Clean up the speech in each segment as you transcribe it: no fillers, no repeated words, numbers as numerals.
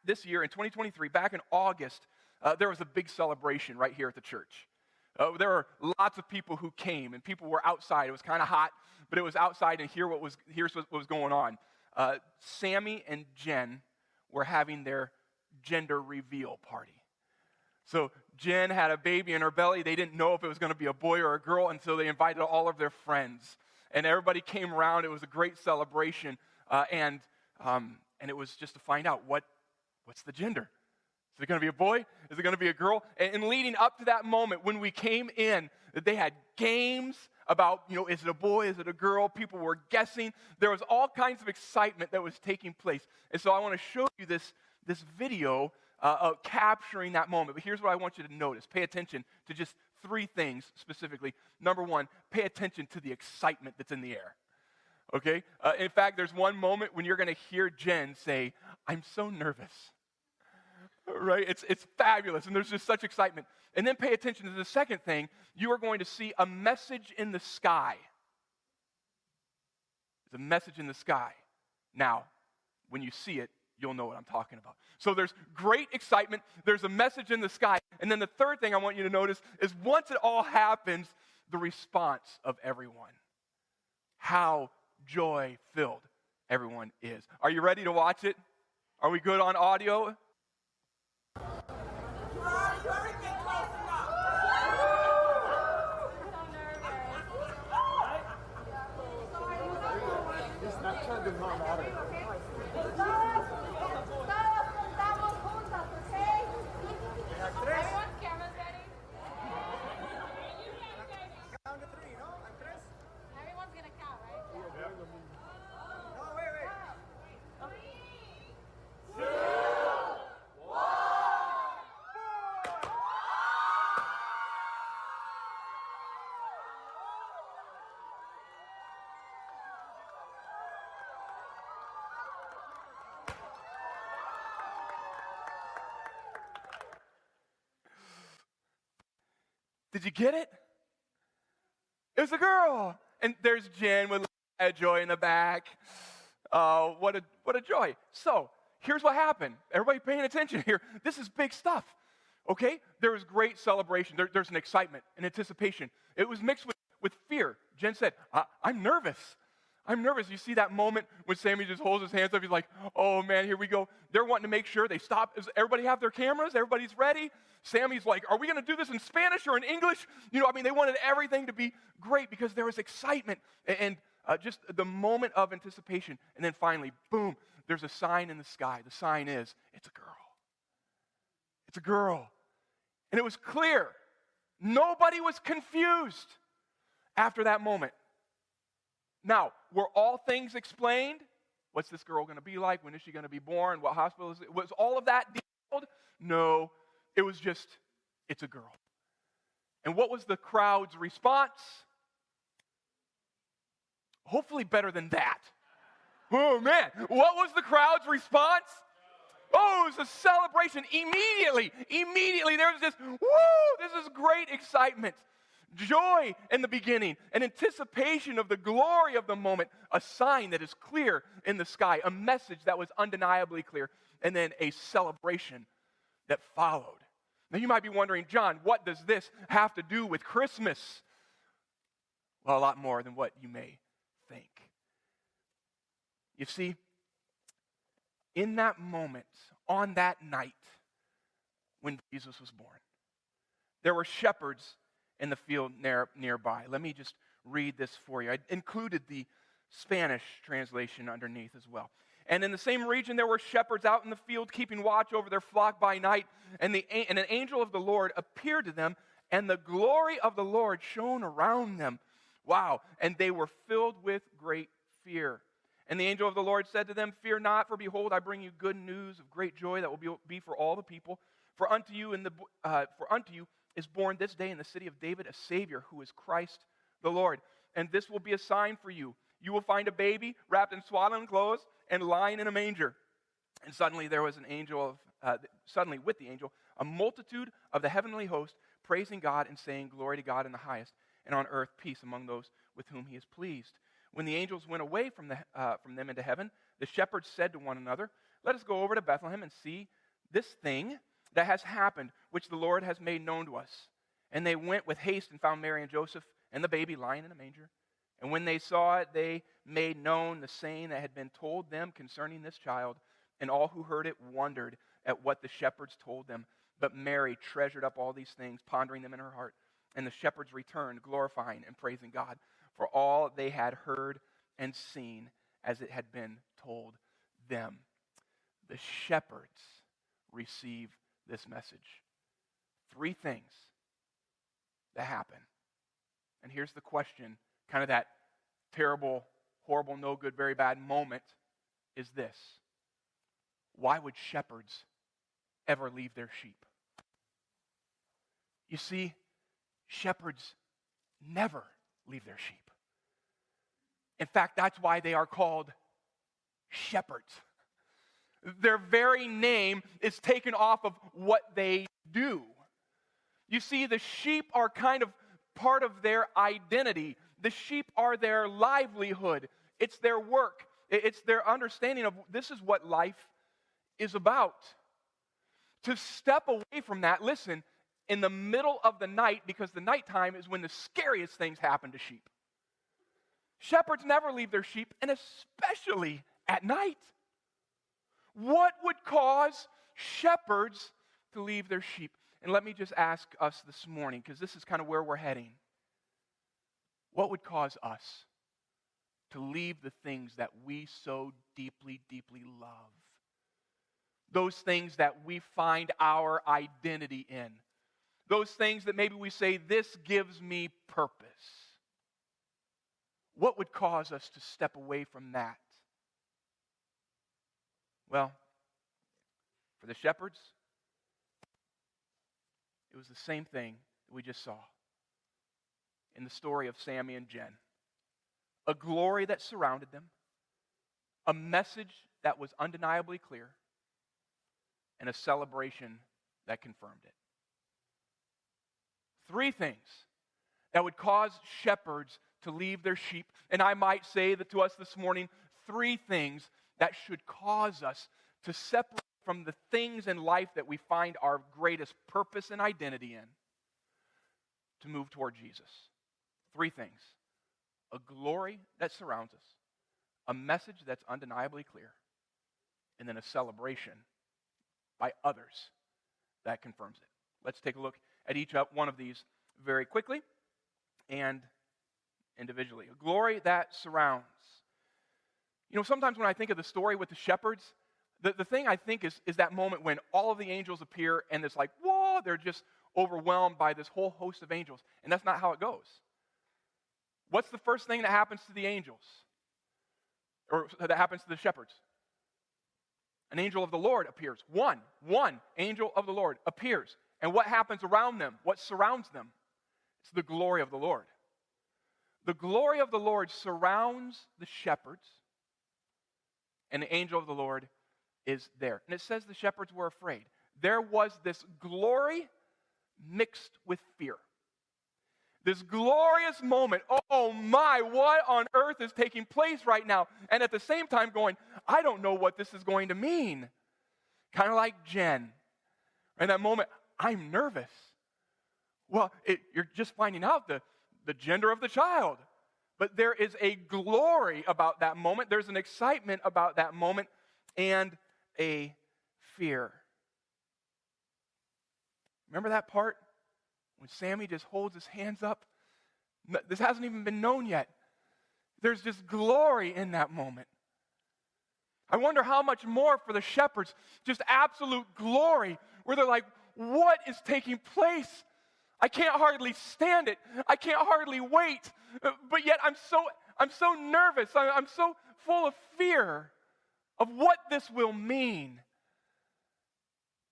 this year in 2023, back in August, there was a big celebration right here at the church. There were lots of people who came, and people were outside. It was kind of hot, but it was outside, and here's what was going on. Sammy and Jen were having their gender reveal party. So Jen had a baby in her belly. They didn't know if it was going to be a boy or a girl, and so they invited all of their friends. And everybody came around. It was a great celebration, and it was just to find out what's the gender. Is it going to be a boy? Is it going to be a girl? And leading up to that moment, when we came in, they had games about, is it a boy? Is it a girl? People were guessing. There was all kinds of excitement that was taking place. And so I want to show you this video of capturing that moment. But here's what I want you to notice. Pay attention to just 3 things specifically. Number 1, pay attention to the excitement that's in the air. Okay? In fact, there's one moment when you're going to hear Jen say, "I'm so nervous." Right? It's fabulous, and there's just such excitement. And then pay attention to the second thing. You are going to see a message in the sky. There's a message in the sky. Now, when you see it, you'll know what I'm talking about. So there's great excitement. There's a message in the sky. And then the third thing I want you to notice is once it all happens, the response of everyone. How joy-filled everyone is. Are you ready to watch it? Are we good on audio? Did you get it? It was a girl. And there's Jen with joy in the back. What a joy. So, here's what happened. Everybody paying attention here. This is big stuff. Okay? There was great celebration. There's an excitement, an anticipation. It was mixed with fear. Jen said, I'm nervous. I'm nervous. You see that moment when Sammy just holds his hands up. He's like, oh, man, here we go. They're wanting to make sure they stop. Does everybody have their cameras? Everybody's ready? Sammy's like, are we going to do this in Spanish or in English? They wanted everything to be great because there was excitement and just the moment of anticipation. And then finally, boom, there's a sign in the sky. The sign is, it's a girl. It's a girl. And it was clear. Nobody was confused after that moment. Now, were all things explained? What's this girl going to be like? When is she going to be born? What hospital is it? Was all of that detailed? No. It was just, it's a girl. And what was the crowd's response? Hopefully better than that. Oh, man. What was the crowd's response? Oh, it was a celebration. Immediately, there was this, woo, this is great excitement. Joy in the beginning, an anticipation of the glory of the moment, a sign that is clear in the sky, a message that was undeniably clear, and then a celebration that followed. Now you might be wondering, John, what does this have to do with Christmas? Well, a lot more than what you may think. You see, in that moment, on that night, when Jesus was born, there were shepherds in the field nearby. Let me just read this for you. I included the Spanish translation underneath as well. And in the same region, there were shepherds out in the field keeping watch over their flock by night. And an angel of the Lord appeared to them, and the glory of the Lord shone around them. Wow. And they were filled with great fear. And the angel of the Lord said to them, "Fear not, for behold, I bring you good news of great joy that will be for all the people. For unto you is born this day in the city of David a Savior, who is Christ the Lord. And this will be a sign for you. You will find a baby wrapped in swaddling clothes and lying in a manger." And suddenly there was with the angel, a multitude of the heavenly host praising God and saying, "Glory to God in the highest, and on earth peace among those with whom he is pleased." When the angels went away from them into heaven, the shepherds said to one another, let us go over to Bethlehem and see this thing that has happened, which the Lord has made known to us. And they went with haste and found Mary and Joseph and the baby lying in a manger. And when they saw it, they made known the saying that had been told them concerning this child. And all who heard it wondered at what the shepherds told them. But Mary treasured up all these things, pondering them in her heart. And the shepherds returned, glorifying and praising God for all they had heard and seen as it had been told them. The shepherds receive this message. 3 things that happen. And here's the question, kind of that terrible, horrible, no good, very bad moment is this. Why would shepherds ever leave their sheep? You see, shepherds never leave their sheep. In fact, that's why they are called shepherds. Their very name is taken off of what they do. You see, the sheep are kind of part of their identity. The sheep are their livelihood. It's their work. It's their understanding of this is what life is about. To step away from that, listen, in the middle of the night, because the nighttime is when the scariest things happen to sheep. Shepherds never leave their sheep, and especially at night. What would cause shepherds to leave their sheep? And let me just ask us this morning, because this is kind of where we're heading. What would cause us to leave the things that we so deeply, deeply love? Those things that we find our identity in. Those things that maybe we say, this gives me purpose. What would cause us to step away from that? Well, for the shepherds, it was the same thing that we just saw in the story of Sammy and Jen. A glory that surrounded them, a message that was undeniably clear, and a celebration that confirmed it. 3 things that would cause shepherds to leave their sheep. And I might say that to us this morning, 3 things that should cause us to separate from the things in life that we find our greatest purpose and identity in, to move toward Jesus. 3 things. A glory that surrounds us, a message that's undeniably clear, and then a celebration by others that confirms it. Let's take a look at each one of these very quickly and individually. A glory that surrounds. You know, sometimes when I think of the story with the shepherds, the thing I think is that moment when all of the angels appear and it's like, whoa, they're just overwhelmed by this whole host of angels. And that's not how it goes. What's the first thing that happens to the angels? Or that happens to the shepherds? An angel of the Lord appears. One angel of the Lord appears. And what happens around them? What surrounds them? It's the glory of the Lord. The glory of the Lord surrounds the shepherds, and the angel of the Lord is there. And it says the shepherds were afraid. There was this glory mixed with fear. This glorious moment, oh my, what on earth is taking place right now? And at the same time going, I don't know what this is going to mean. Kind of like Jen. In that moment, I'm nervous. Well, you're just finding out the gender of the child. But there is a glory about that moment. There's an excitement about that moment and a fear. Remember that part? When Sammy just holds his hands up? This hasn't even been known yet. There's just glory in that moment. I wonder how much more for the shepherds, just absolute glory, where they're like, what is taking place? I can't hardly stand it. I can't hardly wait. But yet I'm so nervous. I'm so full of fear of what this will mean.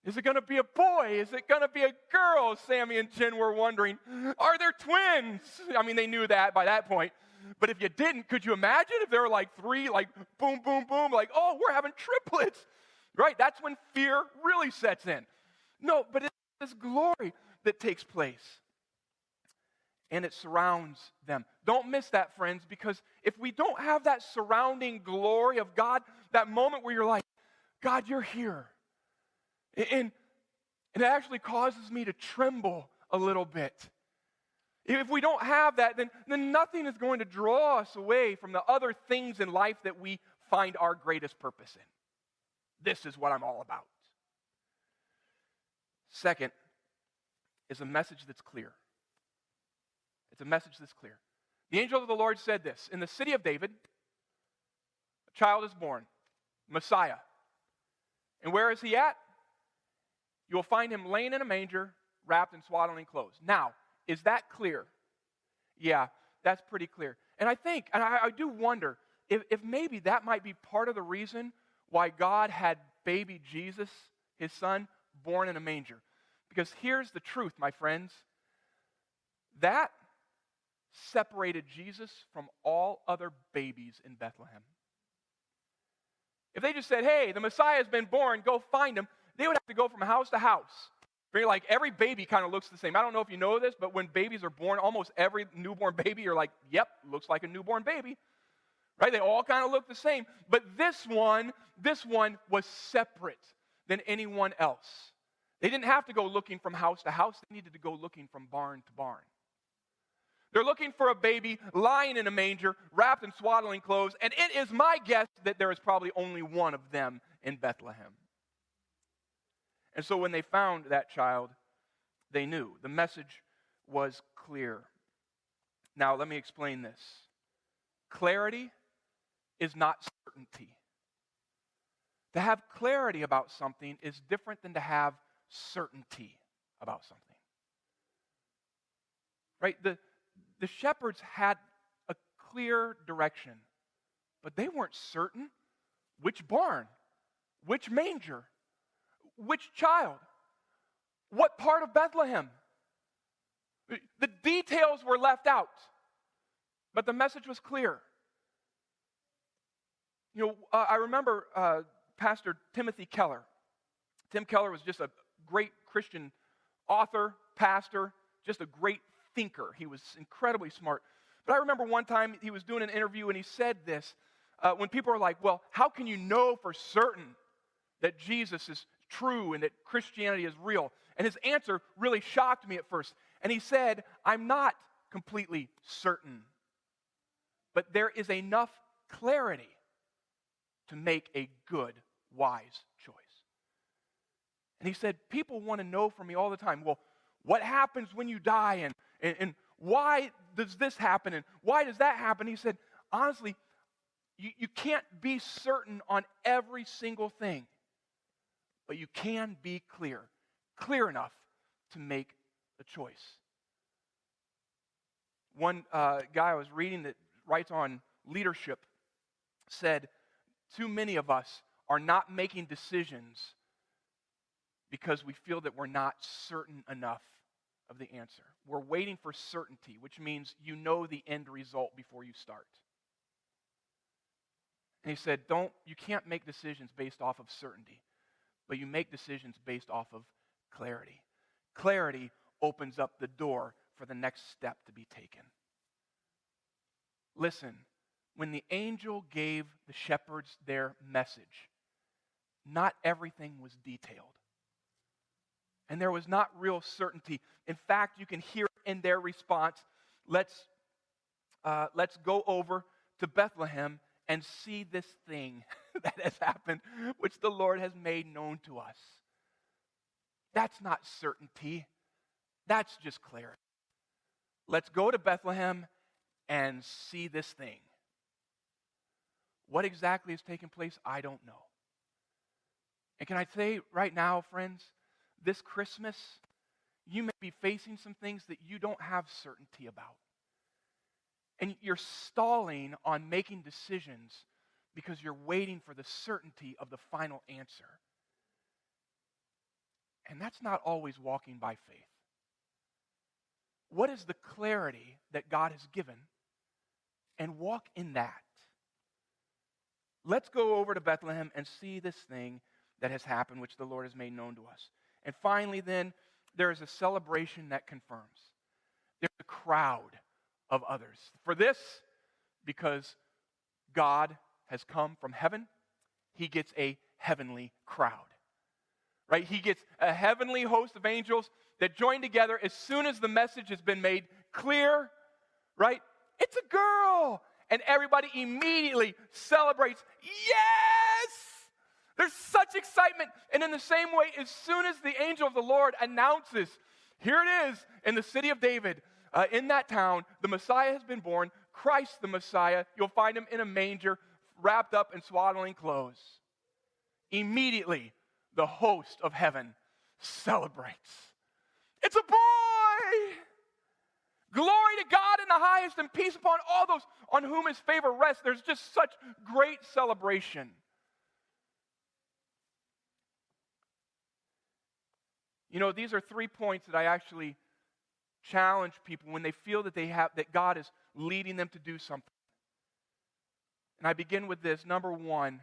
Is it going to be a boy? Is it going to be a girl? Sammy and Jen were wondering. Are there twins? I mean, they knew that by that point. But if you didn't, could you imagine if there were like 3, like boom, boom, boom, like, oh, we're having triplets, right? That's when fear really sets in. No, but it's this glory that takes place. And it surrounds them. Don't miss that, friends, because if we don't have that surrounding glory of God, that moment where you're like, God, you're here. And it actually causes me to tremble a little bit. If we don't have that, then nothing is going to draw us away from the other things in life that we find our greatest purpose in. This is what I'm all about. Second is a message that's clear. It's a message that's clear. The angel of the Lord said this, in the city of David, a child is born, Messiah. And where is he at? You will find him laying in a manger, wrapped in swaddling clothes. Now, is that clear? Yeah, that's pretty clear. And I think, and I do wonder, if maybe that might be part of the reason why God had baby Jesus, his son, born in a manger. Because here's the truth, my friends. That separated Jesus from all other babies in Bethlehem. If they just said, hey, the Messiah has been born, go find him, they would have to go from house to house. Like every baby kind of looks the same. I don't know if you know this, but when babies are born, almost every newborn baby, you're like, yep, looks like a newborn baby. Right? They all kind of look the same. But this one was separate than anyone else. They didn't have to go looking from house to house. They needed to go looking from barn to barn. They're looking for a baby lying in a manger, wrapped in swaddling clothes, and it is my guess that there is probably only one of them in Bethlehem. And so when they found that child, they knew. The message was clear. Now, let me explain this. Clarity is not certainty. To have clarity about something is different than to have certainty about something. Right? The shepherds had a clear direction, but they weren't certain which barn, which manger, which child, what part of Bethlehem. The details were left out, but the message was clear. I remember Pastor Timothy Keller. Tim Keller was just a great Christian author, pastor, just a great thinker. He was incredibly smart. But I remember one time he was doing an interview and he said this, when people are like, well, how can you know for certain that Jesus is true and that Christianity is real? And his answer really shocked me at first. And he said, I'm not completely certain, but there is enough clarity to make a good, wise choice. And he said, people want to know from me all the time, well, what happens when you die? And why does this happen? And why does that happen? He said, honestly, you can't be certain on every single thing, but you can be clear enough to make a choice. One guy I was reading that writes on leadership said, too many of us are not making decisions because we feel that we're not certain enough of the answer. We're waiting for certainty, which means you know the end result before you start. And he said, you can't make decisions based off of certainty, but you make decisions based off of clarity. Clarity opens up the door for the next step to be taken. Listen, when the angel gave the shepherds their message, not everything was detailed. And there was not real certainty. In fact, you can hear in their response, let's go over to Bethlehem and see this thing that has happened, which the Lord has made known to us. That's not certainty. That's just clarity. Let's go to Bethlehem and see this thing. What exactly is taking place, I don't know. And can I say right now, friends, this Christmas, you may be facing some things that you don't have certainty about. And you're stalling on making decisions because you're waiting for the certainty of the final answer. And that's not always walking by faith. What is the clarity that God has given? And walk in that. Let's go over to Bethlehem and see this thing that has happened, which the Lord has made known to us. And finally, then, there is a celebration that confirms. There's a crowd of others. For this, because God has come from heaven, he gets a heavenly crowd. Right? He gets a heavenly host of angels that join together as soon as the message has been made clear, right? It's a girl. And everybody immediately celebrates. Yes! There's such excitement. And in the same way, as soon as the angel of the Lord announces, here it is in the city of David, in that town, the Messiah has been born, Christ the Messiah. You'll find him in a manger, wrapped up in swaddling clothes. Immediately, the host of heaven celebrates. It's a boy! Glory to God in the highest, and peace upon all those on whom his favor rests. There's just such great celebration. You know, these are 3 points that I actually challenge people when they feel that that God is leading them to do something. And I begin with this. Number 1,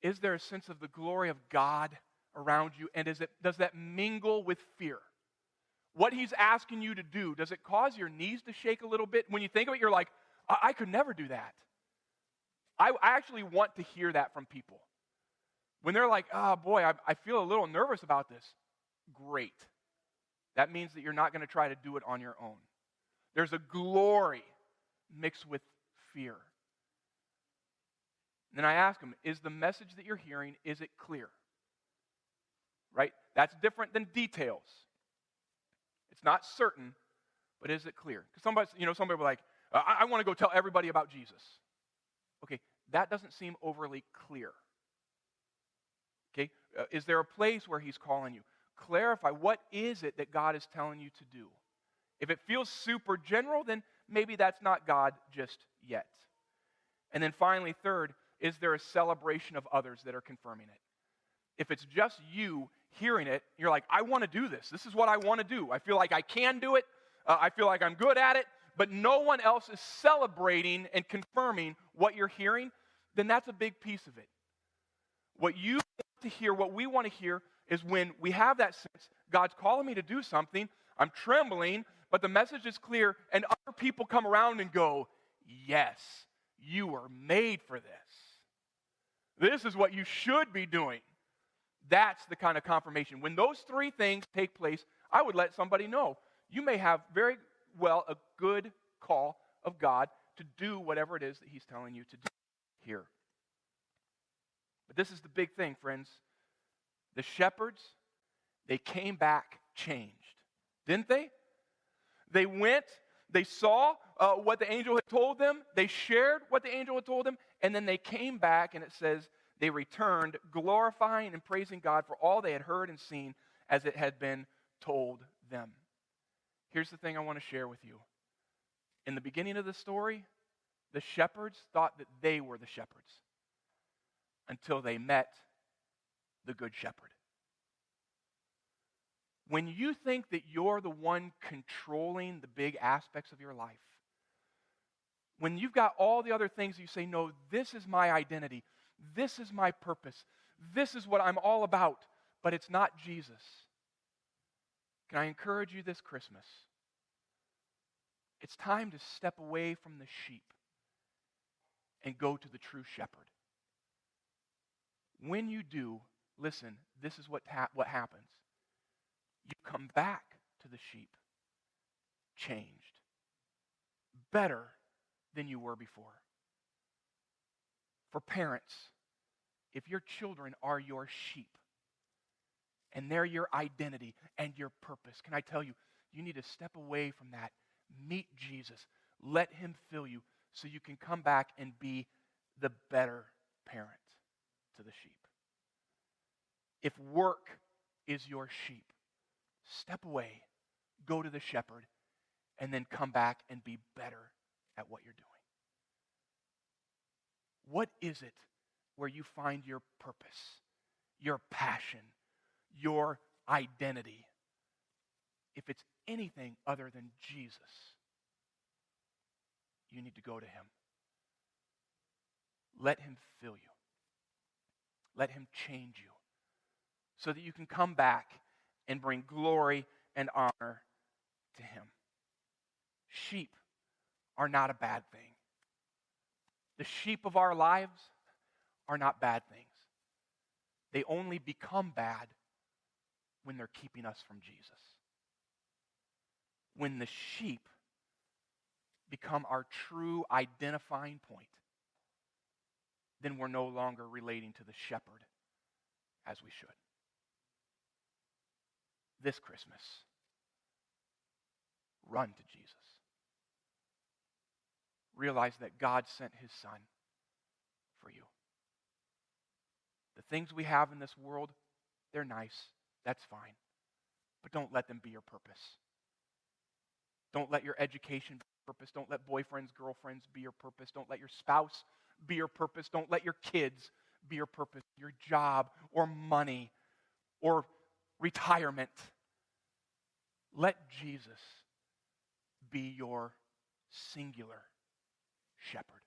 is there a sense of the glory of God around you? And does that mingle with fear? What he's asking you to do, does it cause your knees to shake a little bit? When you think of it, you're like, I could never do that. I actually want to hear that from people. When they're like, oh boy, I feel a little nervous about this. Great. That means that you're not going to try to do it on your own. There's a glory mixed with fear. And then I ask them, is the message that you're hearing, is it clear? Right? That's different than details. It's not certain, but is it clear? Because somebody will be like, I want to go tell everybody about Jesus. Okay, that doesn't seem overly clear. Okay, is there a place where he's calling you? Clarify, what is it that God is telling you to do? If it feels super general, then maybe that's not God just yet. And then finally, third, is there a celebration of others that are confirming it? If it's just you hearing it, you're like, I want to do this. This is what I want to do. I feel like I can do it. I feel like I'm good at it. But no one else is celebrating and confirming what you're hearing, then that's a big piece of it. What you want to hear, what we want to hear, is when we have that sense, God's calling me to do something, I'm trembling, but the message is clear, and other people come around and go, yes, you were made for this. This is what you should be doing. That's the kind of confirmation. When those 3 things take place, I would let somebody know. You may have very well a good call of God to do whatever it is that he's telling you to do here. But this is the big thing, friends. The shepherds, they came back changed. Didn't they? They went, they saw what the angel had told them, they shared what the angel had told them, and then they came back, and it says they returned, glorifying and praising God for all they had heard and seen as it had been told them. Here's the thing I want to share with you. In the beginning of the story, the shepherds thought that they were the shepherds until they met the good shepherd. When you think that you're the one controlling the big aspects of your life, when you've got all the other things, you say, no, this is my identity, this is my purpose, this is what I'm all about, but it's not Jesus. Can I encourage you this Christmas? It's time to step away from the sheep and go to the true shepherd. When you do, listen, this is what happens. You come back to the sheep, changed, better than you were before. For parents, if your children are your sheep and they're your identity and your purpose, can I tell you, you need to step away from that. Meet Jesus. Let him fill you so you can come back and be the better parent to the sheep. If work is your sheep, step away, go to the shepherd, and then come back and be better at what you're doing. What is it where you find your purpose, your passion, your identity? If it's anything other than Jesus, you need to go to him. Let him fill you. Let him change you so that you can come back and bring glory and honor to him. Sheep are not a bad thing. The sheep of our lives are not bad things. they only become bad when they're keeping us from Jesus. When the sheep become our true identifying point, then we're no longer relating to the shepherd as we should. This Christmas, run to Jesus. Realize that God sent his Son for you. The things we have in this world, they're nice. That's fine. But don't let them be your purpose. Don't let your education be your purpose. Don't let boyfriends, girlfriends be your purpose. Don't let your spouse be your purpose. Don't let your kids be your purpose. Your job or money or retirement. Let Jesus be your singular shepherd.